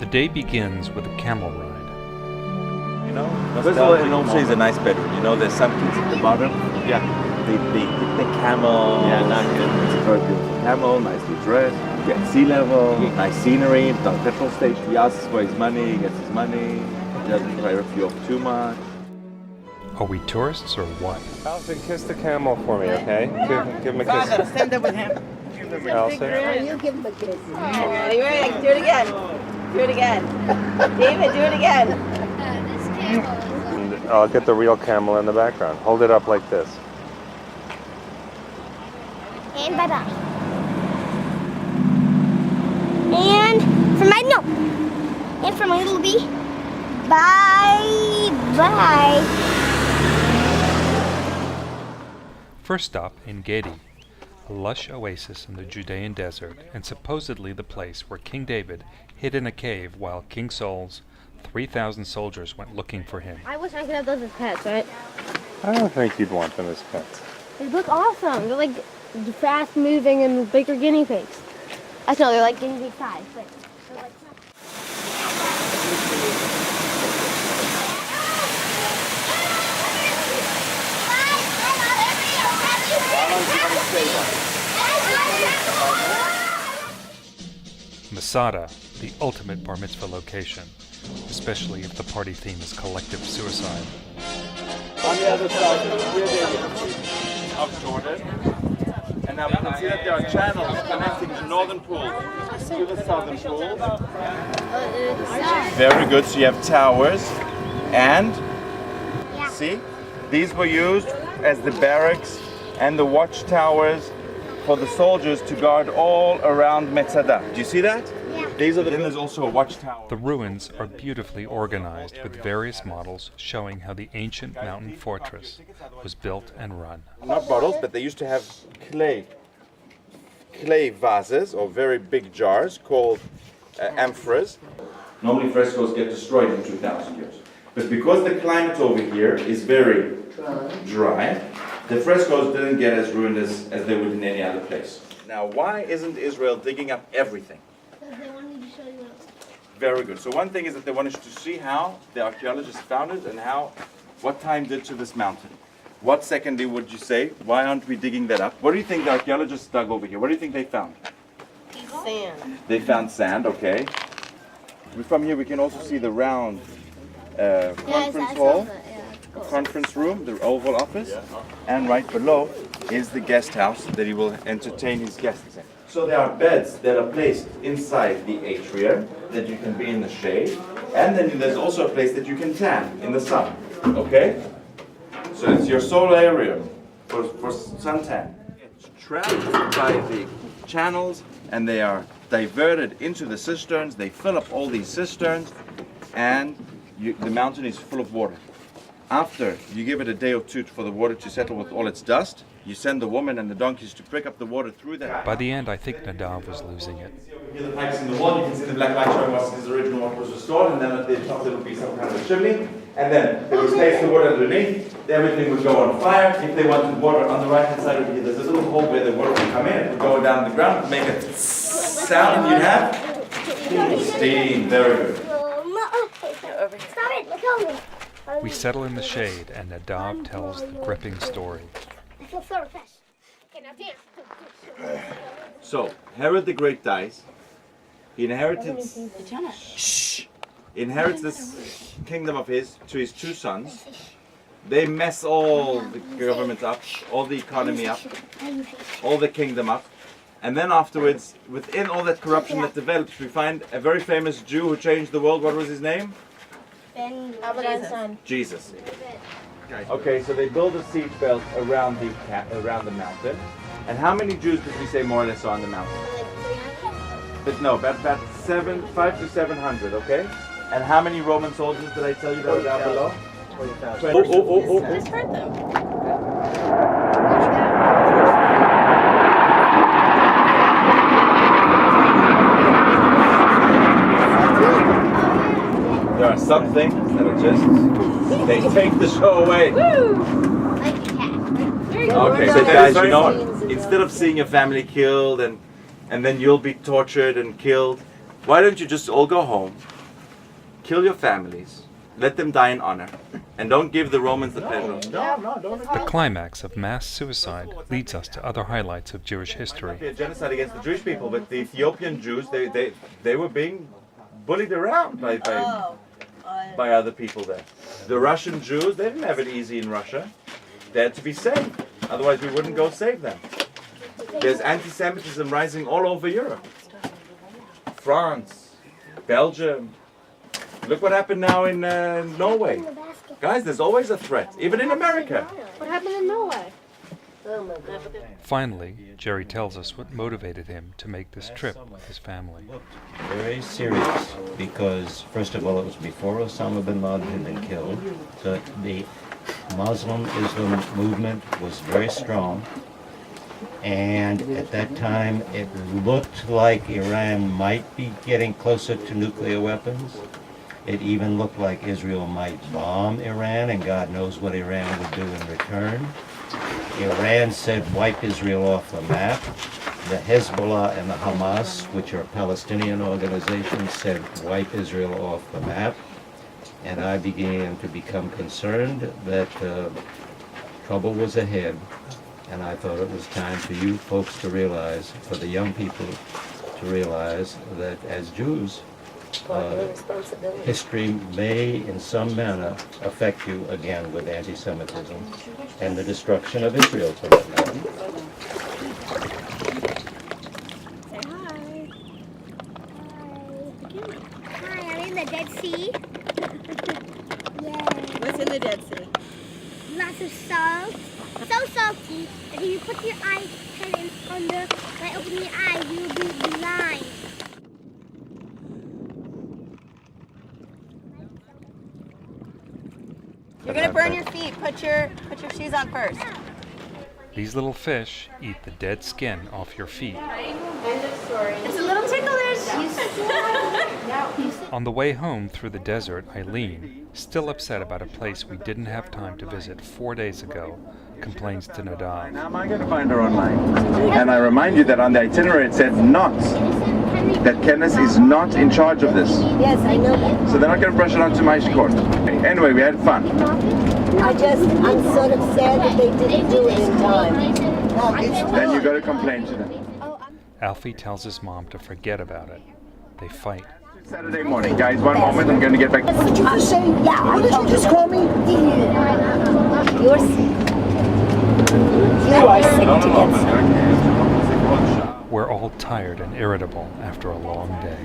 The day begins with a camel ride. You know, first of all, it also is a nice bedroom. You know, there's some kids at the bottom. Yeah. They hit the camel. Yeah, not good. It's a very beautiful camel, nicely dressed. You get sea level, nice scenery. It's on a petrol station. He asks for his money, he gets his money. He doesn't try to rip you off too much. Are we tourists or what? Allison, kiss the camel for me, okay? Give him a kiss. Stand up with him. Allison. You give him a kiss. Ready, ready? Do it again. Do it again. David, do it again. This camel is And I'll get the real camel in the background. Hold it up like this. And bye-bye. And for my and for my little bee, bye-bye. First stop in Gedi, a lush oasis in the Judean desert and supposedly the place where King David hid in a cave while King Saul's 3,000 soldiers went looking for him. I wish I could have those as pets, right? I don't think you'd want them as pets. They look awesome. They're like fast moving and bigger guinea pigs. I know they're like guinea pig size, but they're like Masada, the ultimate bar mitzvah location, especially if the party theme is collective suicide. On the other side, of Jordan. And now we can see that there are channels connecting the northern pool to the southern pool. Very good. So you have towers and see, these were used as the barracks and the watchtowers for the soldiers to guard all around Masada. Do you see that? Yeah. These are then there's also a watchtower. The ruins are beautifully organized with various models showing how the ancient mountain fortress was built and run. Not bottles, but they used to have clay vases or very big jars called amphoras. Normally frescoes get destroyed in 2,000 years. But because the climate over here is very dry, the frescoes didn't get as ruined as they would in any other place. Now, why isn't Israel digging up everything? because they wanted to show you what it was. Very good. So one thing is that they wanted to see how the archaeologists found it and what time did to this mountain. What secondly would you say? Why aren't we digging that up? What do you think the archaeologists dug over here? What do you think they found? Sand. They found sand, okay. From here we can also see the round conference hall, conference room, the Oval Office, and right below is the guest house that he will entertain his guests in. So there are beds that are placed inside the atrium that you can be in the shade, and then there's also a place that you can tan in the sun, okay? So it's your sole area for suntan. It's trapped by the channels and they are diverted into the cisterns. They fill up all these cisterns and the mountain is full of water. After you give it a day or two for the water to settle with all its dust, you send the woman and the donkeys to pick up the water through that. By the end, I think Nadav was losing it. Here the pipes in the wall, you can see the black light showing what his original water was restored, and then at the top there would be some kind of a chimney, and then they would place the water underneath, everything would go on fire. If they wanted water on the right hand side over here, there's a little hole where the water would come in, it would go down the ground, make a sound, and you'd have steam. Very good. Stop it! Look over. We settle in the shade, and Nadav tells the gripping story. I feel so refreshed. Okay, now dance. So, Herod the Great dies. He inherits this kingdom of his to his two sons. They mess all the government up, all the economy up, all the kingdom up. And then afterwards, within all that corruption that develops, we find a very famous Jew who changed the world. What was his name? Jesus. Okay, so they build a siege belt around the mountain. And how many Jews did we say more or less are on the mountain? But no, about 500 to 700, okay? And how many Roman soldiers did I tell you that were down below? I 20,000. just heard them. There are some things that are just, they take the show away. Like a cat. Okay, so guys, you know what? Instead of seeing your family killed and then you'll be tortured and killed, why don't you just all go home, kill your families, let them die in honor, and don't give the Romans the pleasure. The climax of mass suicide leads us to other highlights of Jewish history. A genocide against the Jewish people, but the Ethiopian Jews, they were being bullied around by other people there. The Russian Jews, they didn't have it easy in Russia. They had to be saved, otherwise we wouldn't go save them. There's anti-Semitism rising all over Europe. France, Belgium. Look what happened now in Norway. Guys, there's always a threat, even in America. What happened in Norway? Finally, Jerry tells us what motivated him to make this trip with his family. Very serious because, first of all, it was before Osama bin Laden had been killed. So the Muslim Islam movement was very strong. And at that time, it looked like Iran might be getting closer to nuclear weapons. It even looked like Israel might bomb Iran, and God knows what Iran would do in return. Iran said wipe Israel off the map. The Hezbollah and the Hamas, which are Palestinian organizations, said wipe Israel off the map. And I began to become concerned that trouble was ahead. And I thought it was time for you folks to realize, for the young people to realize that as Jews, history may in some manner affect you again with anti-Semitism and the destruction of Israel for that matter. Hi, I'm in the Dead Sea. Yeah. What's in the Dead Sea? Lots of salt. So salty that if you put your eye head in under, by opening your eyes, you will be blind. You're gonna burn your feet. Put your shoes on first. These little fish eat the dead skin off your feet. It's a little ticklish. On the way home through the desert, Eileen, still upset about a place we didn't have time to visit 4 days ago, complains to Nadav. Now am I going to find her online? And I remind you that on the itinerary it said not, that Kenneth is not in charge of this. Yes, I know that. So they're not going to brush it onto my court. Anyway, we had fun. I'm sort of sad that they didn't do it in time. Then you got to complain to them. Alfie tells his mom to forget about it. They fight. Saturday morning, guys. One moment, I'm going to get back. What did you say? Yeah, what did you just call me? You're sick. You are sick to get sick. We're all tired and irritable after a long day.